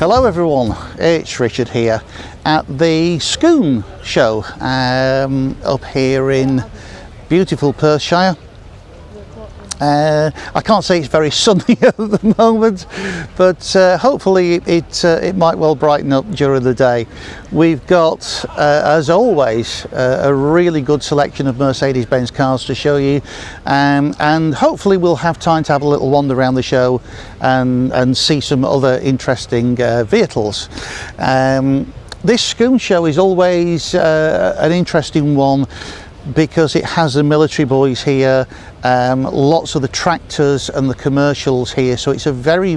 Hello everyone, it's Richard here at the Scone show up here in beautiful Perthshire. I can't say it's very sunny at the moment, but hopefully it might well brighten up during the day. We've got, as always, a really good selection of Mercedes-Benz cars to show you, and hopefully we'll have time to have a little wander around the show and see some other interesting vehicles. This Scone show is always an interesting one, because it has the military boys here, lots of the tractors and the commercials here, so it's a very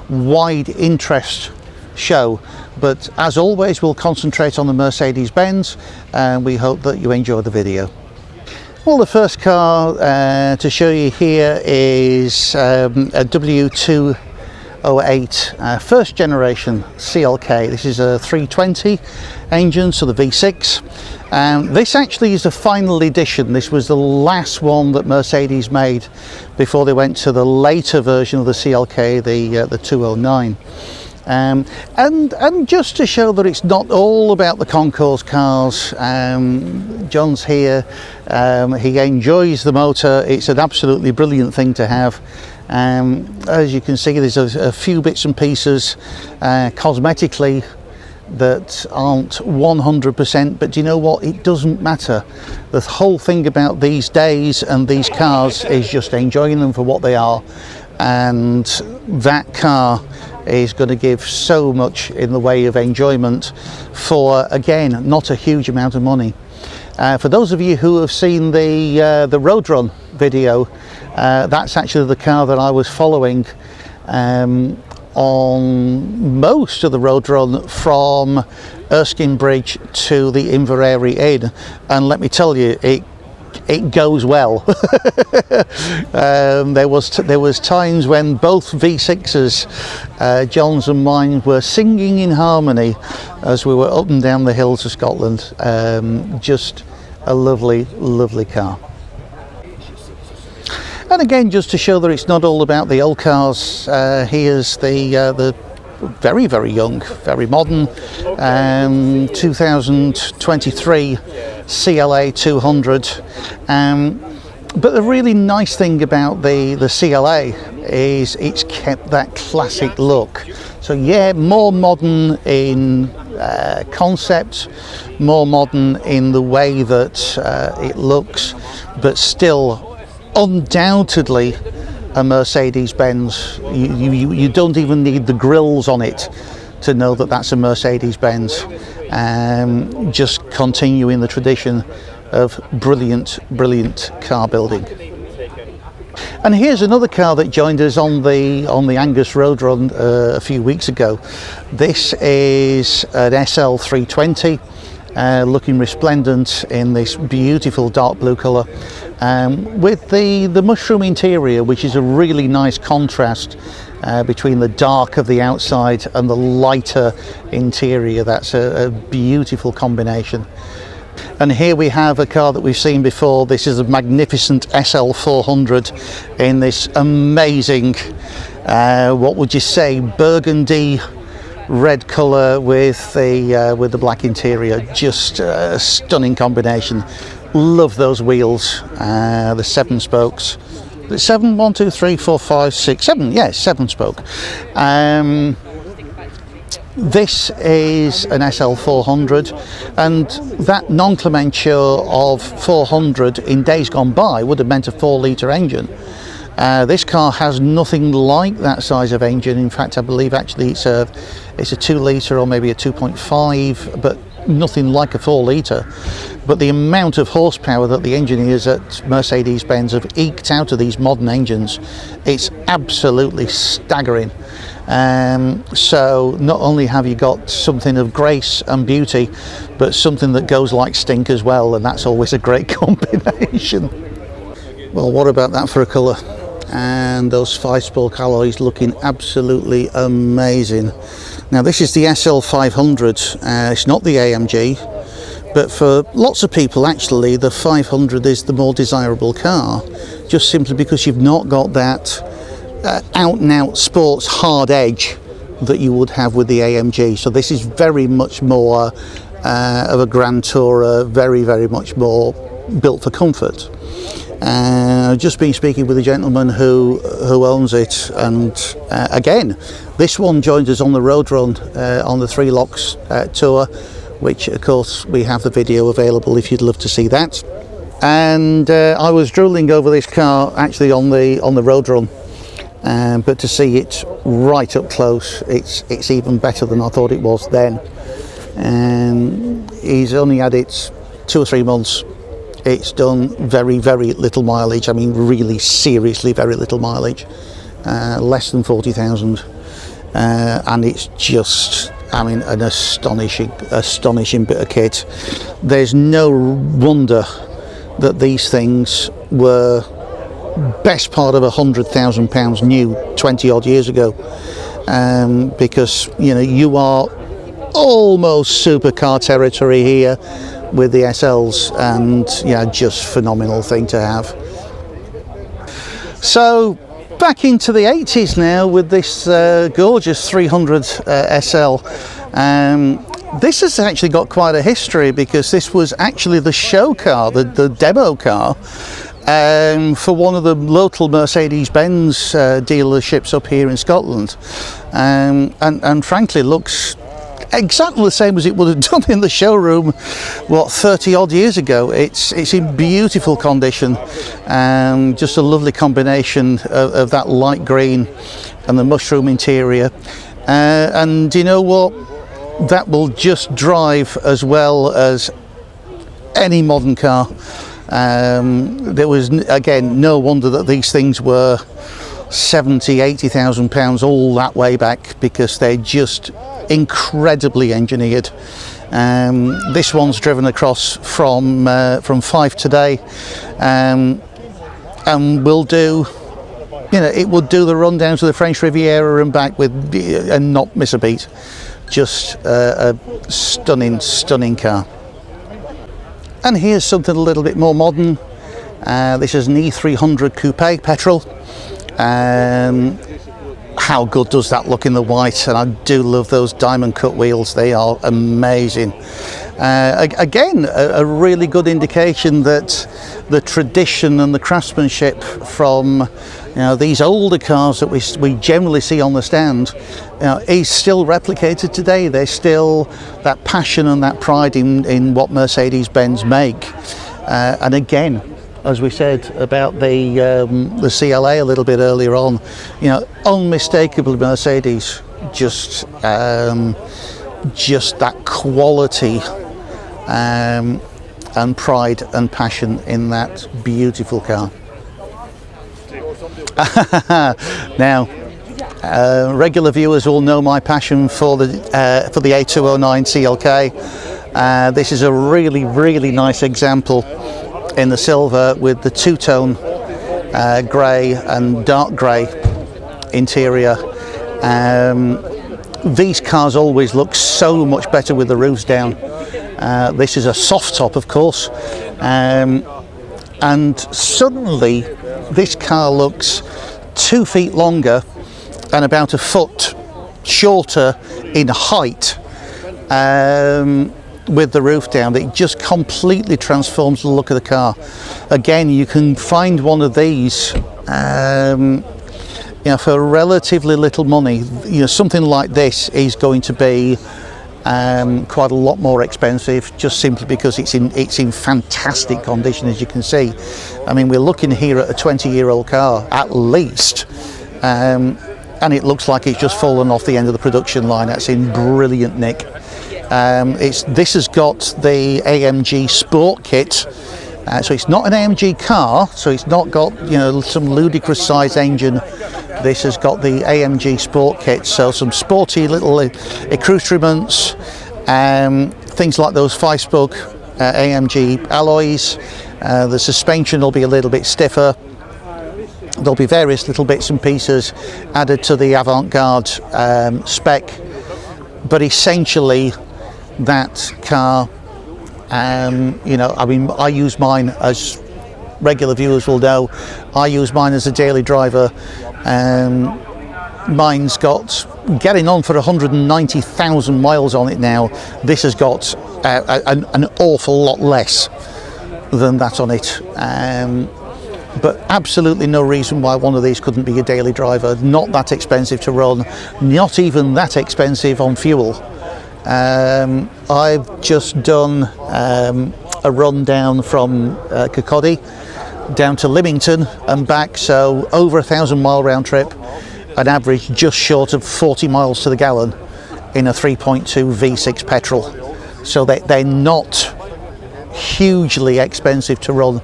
wide interest show. But as always, we'll concentrate on the Mercedes-Benz, and we hope that you enjoy the video. Well, the first car to show you here is a W208 first generation CLK. This is a 320 engine, so the V6. This actually is a final edition. This was the last one that Mercedes made before they went to the later version of the CLK, the 209. And just to show that it's not all about the concours cars, John's here, he enjoys the motor. It's an absolutely brilliant thing to have. As you can see, there's a few bits and pieces cosmetically that aren't 100%, but do you know what? It doesn't matter. The whole thing about these days and these cars is just enjoying them for what they are, and that car is going to give so much in the way of enjoyment for, again, not a huge amount of money. For those of you who have seen the Road Run video, that's actually the car that I was following on most of the road run from Erskine Bridge to the Inverary Inn, and let me tell you, it goes well. There was times when both V6s, John's and mine, were singing in harmony as we were up and down the hills of Scotland. Just a lovely car. And again, just to show that it's not all about the old cars, here's the very young, very modern 2023 CLA 200. But the really nice thing about the CLA is it's kept that classic look. So yeah, more modern in concept, more modern in the way that it looks, but still undoubtedly a Mercedes-Benz. You don't even need the grills on it to know that that's a Mercedes-Benz. Just continuing the tradition of brilliant car building. And here's another car that joined us on the Angus Road Run a few weeks ago. This is an SL 320. Looking resplendent in this beautiful dark blue colour, with the mushroom interior, which is a really nice contrast between the dark of the outside and the lighter interior. That's a beautiful combination. And here we have a car that we've seen before. This is a magnificent SL 400 in this amazing, what would you say, burgundy red colour with the black interior. Just a stunning combination. Love those wheels, the 7 spokes. 7, 1, 2, 3, 4, 5, 6, 7. Yes, 7 spoke. This is an SL 400, and that nomenclature of 400 in days gone by would have meant a 4-litre engine. This car has nothing like that size of engine. In fact, I believe actually it's a 2-litre or maybe a 2.5, but nothing like a 4-litre. But the amount of horsepower that the engineers at Mercedes-Benz have eked out of these modern engines, it's absolutely staggering. So not only have you got something of grace and beauty, but something that goes like stink as well, and that's always a great combination. Well, what about that for a colour? And those 5-spoke alloys looking absolutely amazing. Now this is the SL 500, it's not the AMG, but for lots of people actually the 500 is the more desirable car, just simply because you've not got that out and out sports hard edge that you would have with the AMG. So this is very much more of a Grand Tourer, very much more built for comfort. I've just been speaking with a gentleman who owns it, and again, this one joined us on the road run on the Three Locks tour, which of course we have the video available if you'd love to see that. And I was drooling over this car actually on the road run, but to see it right up close, it's even better than I thought it was then. And he's only had it 2 or 3 months. It's done very little mileage. I mean, really seriously very little mileage, less than 40,000, and it's just, I mean, an astonishing bit of kit. There's no wonder that these things were best part of £100,000 new 20 odd years ago, because you know, you are almost supercar territory here with the SLs, and yeah, just phenomenal thing to have. So back into the 80s now with this gorgeous 300 SL. This has actually got quite a history, because this was actually the show car, the demo car, for one of the local Mercedes-Benz dealerships up here in Scotland, and frankly looks exactly the same as it would have done in the showroom, what, 30 odd years ago. It's in beautiful condition, just a lovely combination of that light green and the mushroom interior, and you know what, that will just drive as well as any modern car. There was, again, no wonder that these things were 70,000-80,000 pounds all that way back, because they're just incredibly engineered. This one's driven across from Fife today, and will do, you know, it would do the run down to the French Riviera and back with, and not miss a beat. Just a stunning car. And here's something a little bit more modern. This is an E300 Coupe petrol. How good does that look in the white? And I do love those diamond cut wheels, they are amazing. Again, a really good indication that the tradition and the craftsmanship from, you know, these older cars that we generally see on the stand, you know, is still replicated today. There's still that passion and that pride in what Mercedes-Benz make. And again, as we said about the CLA a little bit earlier on, you know, unmistakably Mercedes, just that quality and pride and passion in that beautiful car. Now, regular viewers will know my passion for the A209 CLK. This is a really nice example in the silver with the two-tone grey and dark grey interior. These cars always look so much better with the roofs down. This is a soft top, of course, and suddenly this car looks 2 feet longer and about a foot shorter in height, with the roof down. It just completely transforms the look of the car. Again, you can find one of these, you know, for relatively little money. You know, something like this is going to be quite a lot more expensive, just simply because it's in fantastic condition, as you can see. I mean, we're looking here at a 20-year-old car at least, and it looks like it's just fallen off the end of the production line. That's in brilliant nick. This has got the AMG Sport kit, so it's not an AMG car, so it's not got, you know, some ludicrous size engine. This has got the AMG Sport kit, so some sporty little accoutrements, things like those 5-spoke AMG alloys. The suspension will be a little bit stiffer. There'll be various little bits and pieces added to the avant-garde spec, but essentially that car, you know, I mean, I use mine, as regular viewers will know, I use mine as a daily driver, mine's got getting on for 190,000 miles on it now. This has got an awful lot less than that on it. But absolutely no reason why one of these couldn't be a daily driver. Not that expensive to run, not even that expensive on fuel. I've just done a run down from Kirkcaldy down to Lymington and back, so over 1,000-mile round trip, an average just short of 40 miles to the gallon in a 3.2 V6 petrol. So they're not hugely expensive to run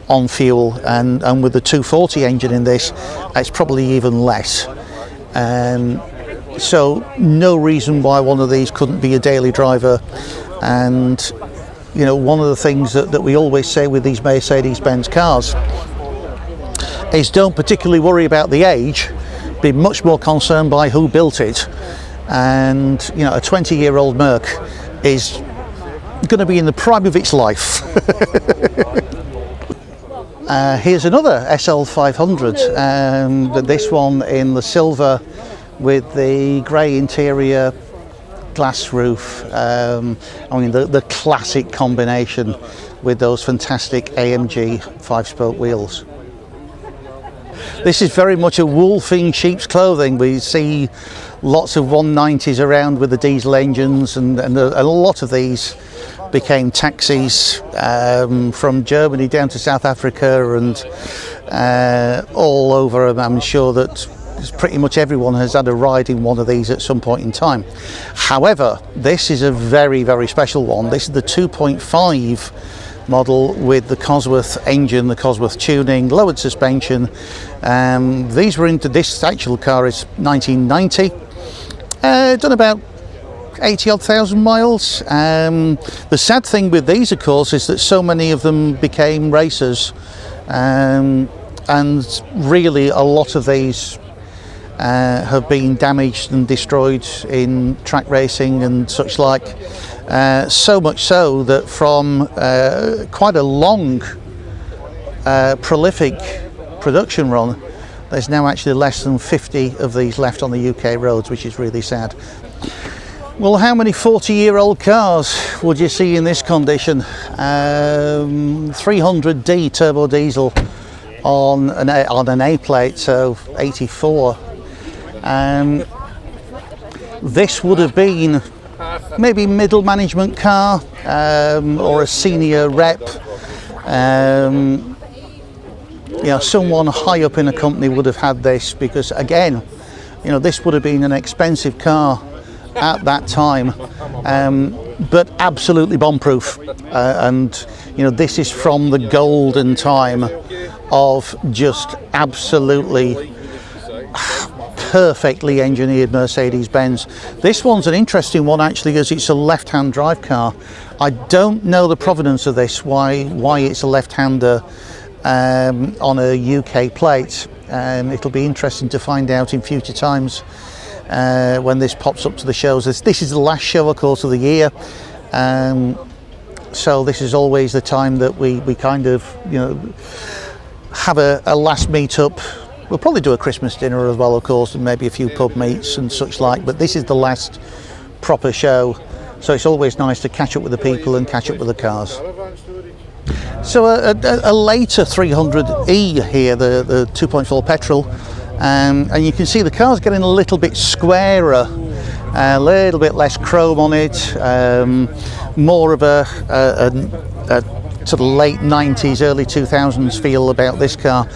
on fuel, and with the 240 engine in this, it's probably even less. So no reason why one of these couldn't be a daily driver. And you know, one of the things that we always say with these Mercedes-Benz cars is don't particularly worry about the age, be much more concerned by who built it. And you know, a 20-year-old Merc is going to be in the prime of its life. Here's another SL500, this one in the silver with the grey interior, glass roof. I mean, the classic combination with those fantastic AMG 5-spoke wheels. This is very much a wolf in sheep's clothing. We see lots of 190s around with the diesel engines, and a lot of these became taxis from Germany down to South Africa and all over. I'm sure that pretty much everyone has had a ride in one of these at some point in time. However, this is a very, very special one. This is the 2.5 model with the Cosworth engine, the Cosworth tuning, lowered suspension. These were into, this actual car is 1990, done about 80-odd thousand miles. The sad thing with these, of course, is that so many of them became racers, and really a lot of these have been damaged and destroyed in track racing and such like. So much so that from quite a long, prolific production run, there's now actually less than 50 of these left on the UK roads, which is really sad. Well, how many 40-year-old cars would you see in this condition? 300D turbo diesel on an A plate, so 84. This would have been maybe middle management car or a senior rep. You know, someone high up in a company would have had this, because again, you know, this would have been an expensive car at that time, but absolutely bomb-proof. And you know, this is from the golden time of just absolutely perfectly engineered Mercedes-Benz. This one's an interesting one actually, as it's a left-hand drive car. I don't know the provenance of this, why it's a left-hander on a UK plate. It'll be interesting to find out in future times when this pops up to the shows. This is the last show, of course, of the year, so this is always the time that we kind of, you know, have a last meet-up. We'll probably do a Christmas dinner as well, of course, and maybe a few pub meets and such like, but this is the last proper show, so it's always nice to catch up with the people and catch up with the cars. So a later 300E here, the 2.4 petrol, and you can see the car's getting a little bit squarer, a little bit less chrome on it, more of a sort of late 90s, early 2000s feel about this car.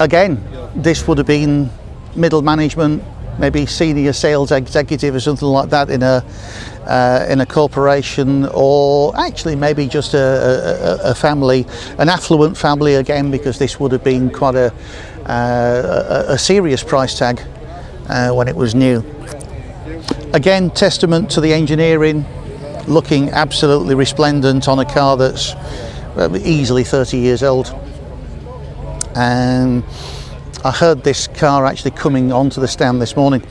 Again, this would have been middle management, maybe senior sales executive or something like that in a corporation, or actually maybe just a family, an affluent family again, because this would have been quite a serious price tag when it was new. Again, testament to the engineering, looking absolutely resplendent on a car that's easily 30 years old. I heard this car actually coming onto the stand this morning,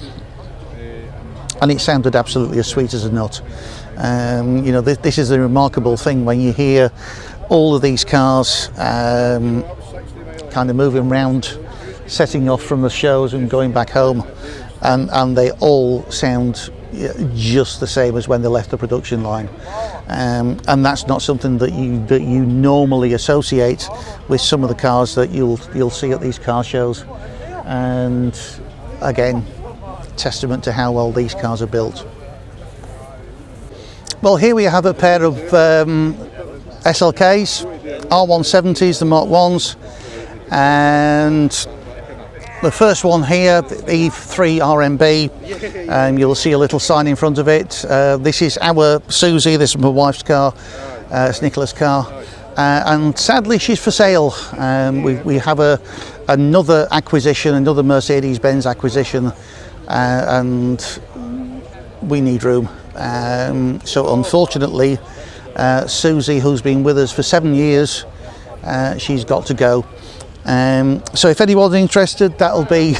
and it sounded absolutely as sweet as a nut. You know, this is a remarkable thing when you hear all of these cars kind of moving around setting off from the shows and going back home, and they all sound just the same as when they left the production line, and that's not something that you normally associate with some of the cars that you'll see at these car shows. And again, testament to how well these cars are built. Well, here we have a pair of SLKs, R170s, the Mark 1s, and the first one here, the E3 RMB, you'll see a little sign in front of it. This is our Susie, this is my wife's car, it's Nicola's car, and sadly she's for sale. We have another acquisition, another Mercedes-Benz acquisition, and we need room. So unfortunately, Susie, who's been with us for 7 years, she's got to go. So if anyone's interested, that'll be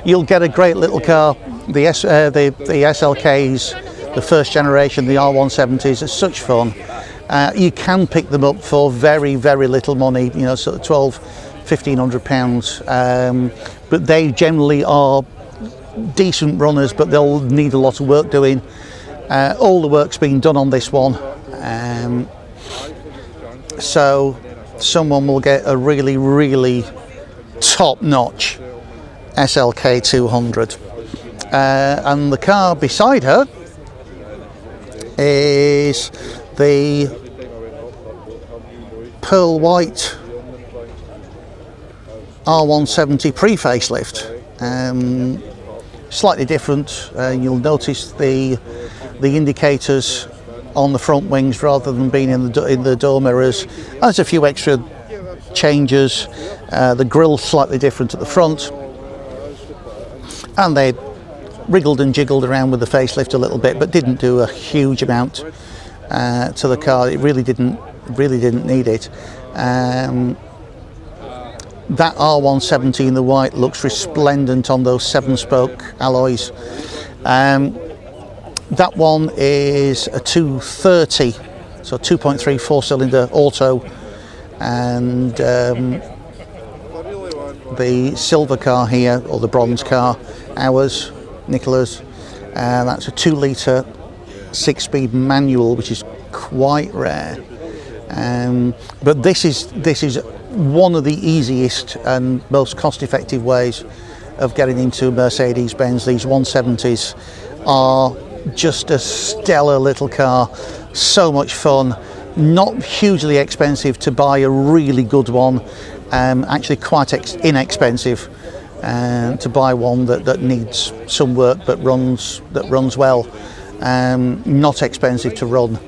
you'll get a great little car. The SLKs, the first generation, the R170s, are such fun. You can pick them up for very, very little money, you know, sort of £1,200–1,500, but they generally are decent runners, but they'll need a lot of work doing. All the work's been done on this one, so someone will get a really, really top-notch SLK 200. And the car beside her is the pearl white R170 pre-facelift. Slightly different. You'll notice the indicators on the front wings rather than being in the door mirrors. There's a few extra changes. The grille's slightly different at the front, and they wriggled and jiggled around with the facelift a little bit, but didn't do a huge amount to the car. It really didn't need it. That R170 in the white looks resplendent on those 7-spoke alloys. That one is a 230, so 2.3 4-cylinder auto, and the silver car here, or the bronze car, ours, Nicola's, that's a 2-litre 6-speed manual, which is quite rare. But this is one of the easiest and most cost-effective ways of getting into Mercedes-Benz. These 170s are just a stellar little car, so much fun, not hugely expensive to buy a really good one, actually quite inexpensive to buy one that needs some work but runs well, not expensive to run,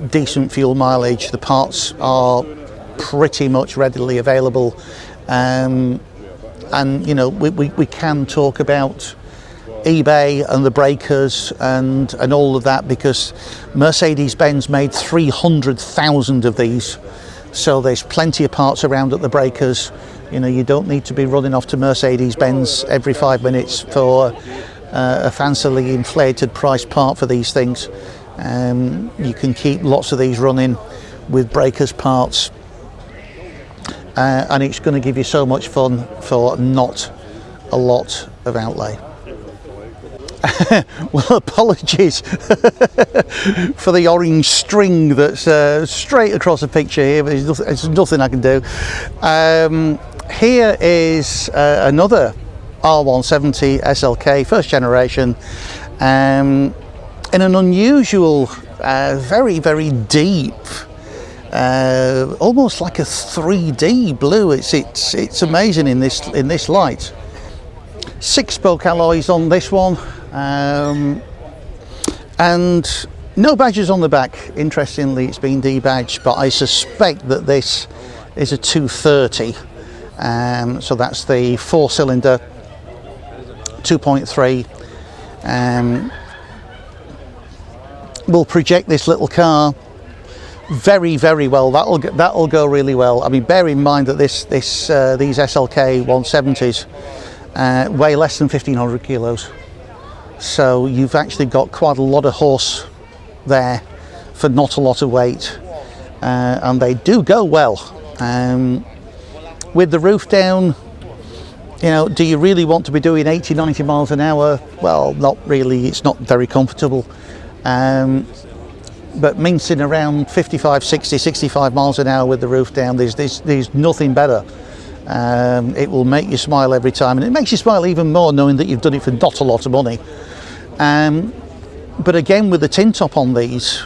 decent fuel mileage. The parts are pretty much readily available, and you know, we can talk about eBay and the breakers and all of that, because Mercedes-Benz made 300,000 of these, so there's plenty of parts around at the breakers. You know, you don't need to be running off to Mercedes-Benz every 5 minutes for a fancily inflated price part for these things. You can keep lots of these running with breakers parts, and it's going to give you so much fun for not a lot of outlay. Well, apologies for the orange string that's straight across the picture here, but there's nothing I can do. Here is another R170 SLK, first generation, in an unusual, very, very deep, almost like a 3D blue. It's amazing in this light. 6-spoke alloys on this one, and no badges on the back. Interestingly, it's been debadged, but I suspect that this is a 230. So that's the 4-cylinder 2.3. We'll project this little car very, very well. That'll go really well. I mean, bear in mind that these SLK 170s weigh less than 1,500 kilos, so you've actually got quite a lot of horse there for not a lot of weight, and they do go well. With the roof down, You know, do you really want to be doing 80, 90 miles an hour? Well, not really. It's not very comfortable. But mincing around 55, 60, 65 miles an hour with the roof down, there's nothing better. It will make you smile every time, and it makes you smile even more knowing that you've done it for not a lot of money. But again, with the tin top on these,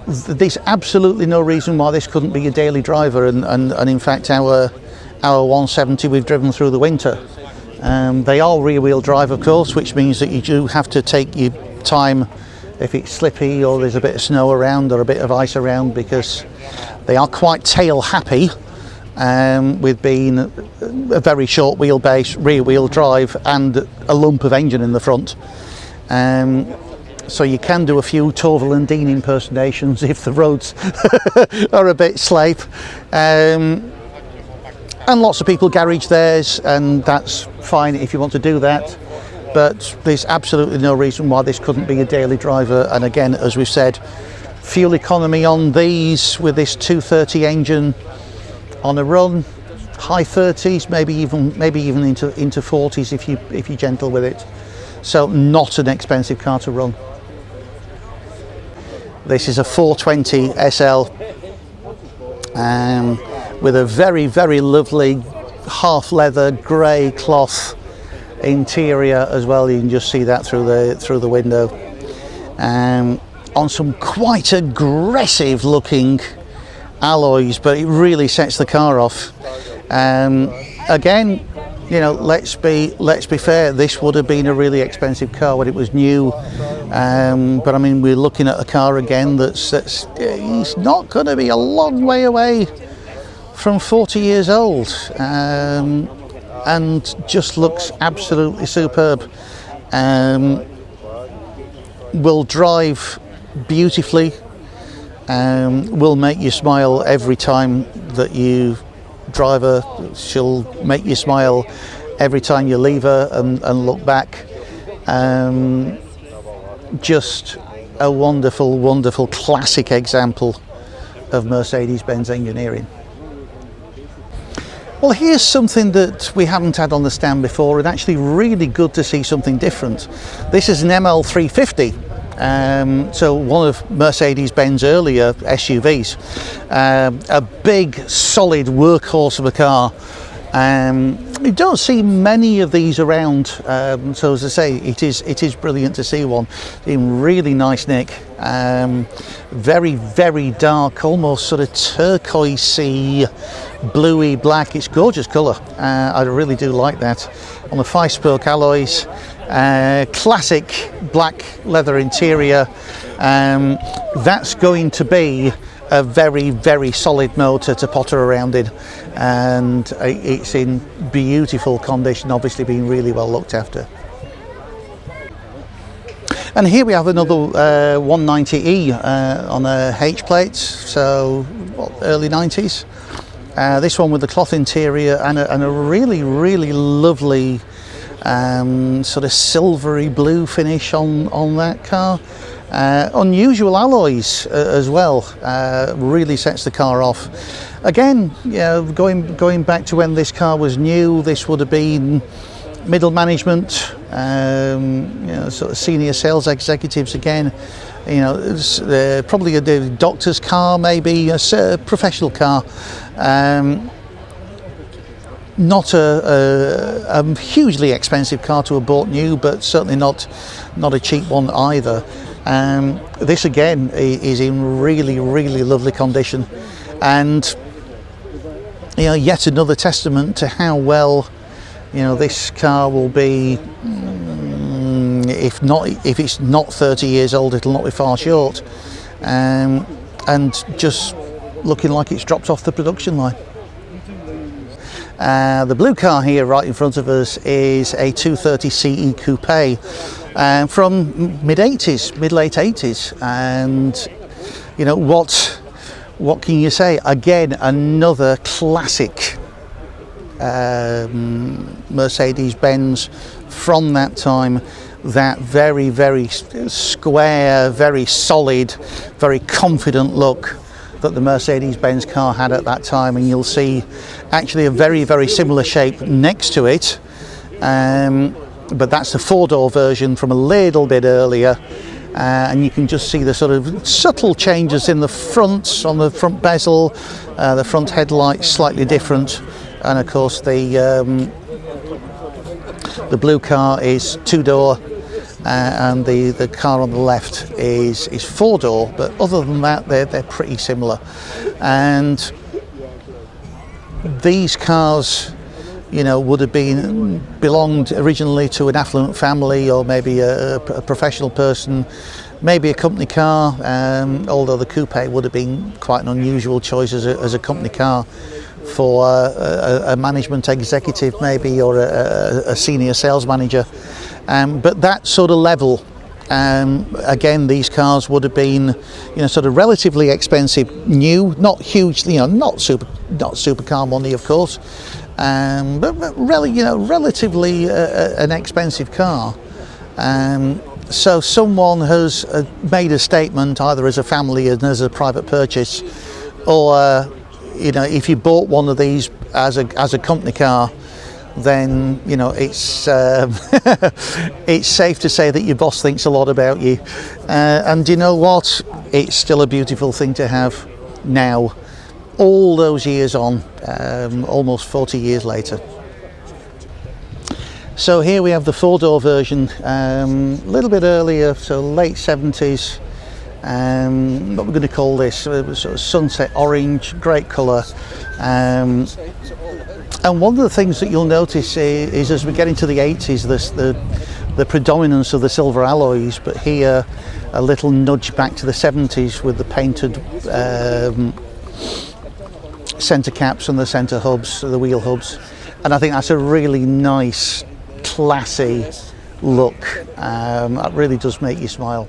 there's absolutely no reason why this couldn't be a daily driver, and in fact our 170 we've driven through the winter. They are rear-wheel drive, of course, which means that you do have to take your time if it's slippy or there's a bit of snow around or a bit of ice around, because they are quite tail happy with being a very short wheelbase rear-wheel drive and a lump of engine in the front. So you can do a few Torval and Dean impersonations if the roads are a bit slape. And lots of people garage theirs, and that's fine if you want to do that. But there's absolutely no reason why this couldn't be a daily driver. And again, as we've said, fuel economy on these with this 230 engine on a run, high 30s, maybe even into 40s if you're gentle with it. So not an expensive car to run. This is a 420 SL with a very, very lovely half leather grey cloth interior as well. You can just see that through the window. On some quite aggressive looking alloys, but it really sets the car off. Again, you know, let's be fair, this would have been a really expensive car when it was new, but I mean, we're looking at a car again that's it's not going to be a long way away from 40 years old, and just looks absolutely superb. Will drive beautifully, will make you smile every time that you drive her. She'll make you smile every time you leave her and look back. Just a wonderful, wonderful classic example of Mercedes-Benz engineering. Well, here's something that we haven't had on the stand before, and actually really good to see something different. This is an ML350. So one of Mercedes-Benz earlier SUVs, a big solid workhorse of a car. You don't see many of these around, so as I say, it is brilliant to see one in really nice nick. Very, very dark, almost sort of turquoisey, bluey black. It's gorgeous colour. I really do like that. On the 5-spoke alloys. Classic black leather interior. That's going to be a very, very solid motor to potter around in, and it's in beautiful condition, obviously being really well looked after. And here we have another 190E on a H plate, so early 90s. This one with the cloth interior and a really, really lovely sort of silvery blue finish on that car. Unusual alloys as well, really sets the car off. Again, you know, going back to when this car was new, this would have been middle management, you know, sort of senior sales executives again. You know, it's, probably a doctor's car, maybe a professional car. Not a hugely expensive car to have bought new, but certainly not a cheap one either. This again is in really, really lovely condition, and you know, yet another testament to how well, you know, this car will be. If it's not 30 years old, it'll not be far short, and just looking like it's dropped off the production line. The blue car here right in front of us is a 230 CE Coupe from mid-late 80s, and you know, what can you say? Again, another classic Mercedes-Benz from that time. That very, very square, very solid, very confident look. that the Mercedes-Benz car had at that time, and you'll see actually a very, very similar shape next to it, but that's the four-door version from a little bit earlier. And you can just see the sort of subtle changes in the fronts, on the front bezel, the front headlights slightly different, and of course the blue car is two-door, and the car on the left is four-door. But other than that, they're pretty similar. And these cars, you know, would have belonged originally to an affluent family, or maybe a professional person, maybe a company car, although the coupe would have been quite an unusual choice as a company car for a management executive maybe, or a senior sales manager. But that sort of level, again, these cars would have been, you know, sort of relatively expensive, new, not hugely, you know, not supercar money, of course, but really, you know, relatively an expensive car. So someone has made a statement, either as a family and as a private purchase, or you know, if you bought one of these as a company car, then, you know, it's it's safe to say that your boss thinks a lot about you. And you know what? It's still a beautiful thing to have now, all those years on, almost 40 years later. So here we have the four-door version, a little bit earlier, so late 70s. What we're going to call this, sort of sunset orange, great colour. And one of the things that you'll notice is as we get into the 80s, the predominance of the silver alloys, but here a little nudge back to the 70s with the painted centre caps and the centre hubs, the wheel hubs. And I think that's a really nice, classy look. That really does make you smile.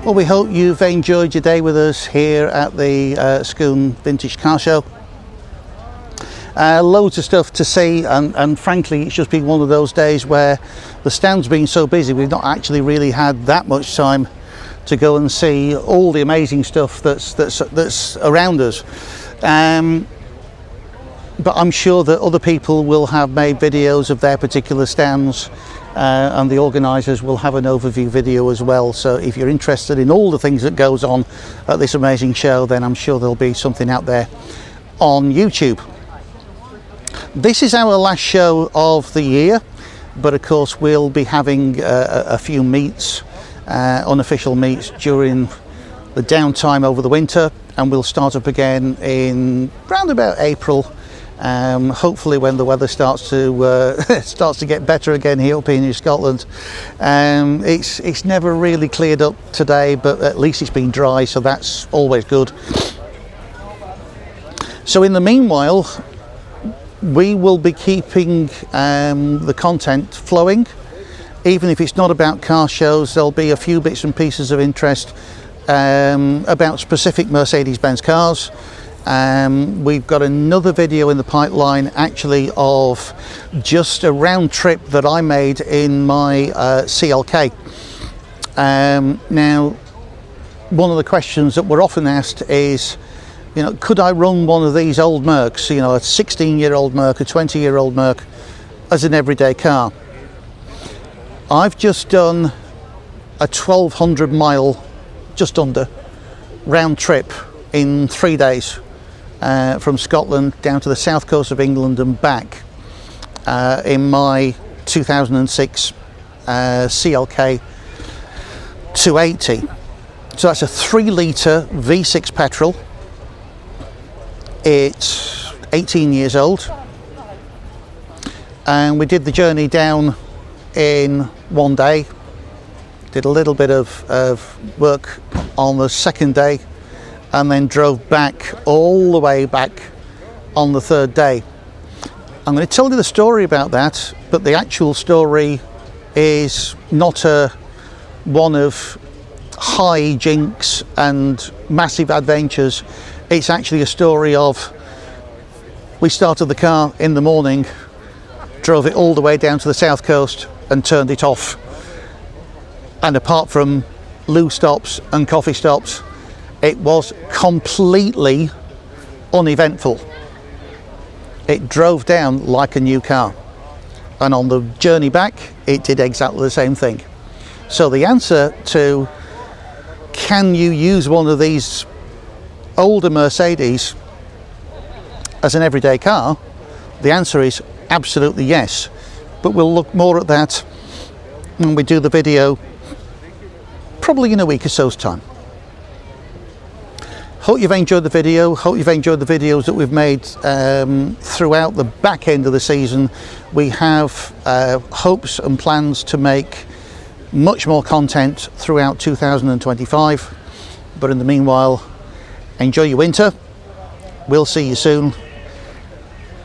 Well, we hope you've enjoyed your day with us here at the Scone Vintage Car Show. Loads of stuff to see, and frankly it's just been one of those days where the stand's been so busy we've not actually really had that much time to go and see all the amazing stuff that's around us. But I'm sure that other people will have made videos of their particular stands, and the organisers will have an overview video as well. So if you're interested in all the things that goes on at this amazing show, then I'm sure there'll be something out there on YouTube. This is our last show of the year, but of course we'll be having a few meets, unofficial meets during the downtime over the winter, and we'll start up again in round about April. Hopefully when the weather starts to get better again here up in Scotland. It's never really cleared up today, but at least it's been dry, so that's always good. So in the meanwhile, we will be keeping the content flowing. Even if it's not about car shows, there'll be a few bits and pieces of interest about specific Mercedes-Benz cars. We've got another video in the pipeline actually of just a round trip that I made in my CLK. Now, one of the questions that we're often asked is, you know, could I run one of these old Mercs, you know, a 16-year-old Merc, a 20-year-old Merc, as an everyday car? I've just done a 1,200 mile, just under, round trip in 3 days. From Scotland down to the south coast of England and back in my 2006 CLK 280. So that's a 3-litre V6 petrol. It's 18 years old, and we did the journey down in 1 day. Did a little bit of work on the second day, and then drove back all the way back on the third day. I'm going to tell you the story about that, but the actual story is not one of high jinks and massive adventures. It's actually a story of, we started the car in the morning, drove it all the way down to the south coast and turned it off. And apart from loo stops and coffee stops, it was completely uneventful. It drove down like a new car, and on the journey back it did exactly the same thing. So the answer to can you use one of these older Mercedes as an everyday car, the answer is absolutely yes. But we'll look more at that when we do the video, probably in a week or so's time. Hope you've enjoyed the video. Hope you've enjoyed the videos that we've made throughout the back end of the season. We have hopes and plans to make much more content throughout 2025. But in the meanwhile, enjoy your winter. We'll see you soon.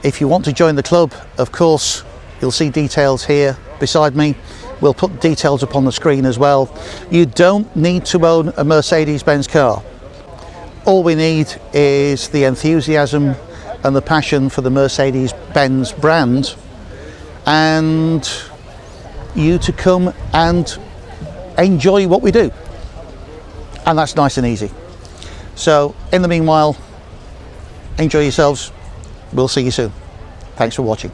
If you want to join the club, of course, you'll see details here beside me. We'll put details up on the screen as well. You don't need to own a Mercedes-Benz car. All we need is the enthusiasm and the passion for the Mercedes-Benz brand, and you to come and enjoy what we do. And that's nice and easy. So in the meanwhile, enjoy yourselves. We'll see you soon. Thanks for watching.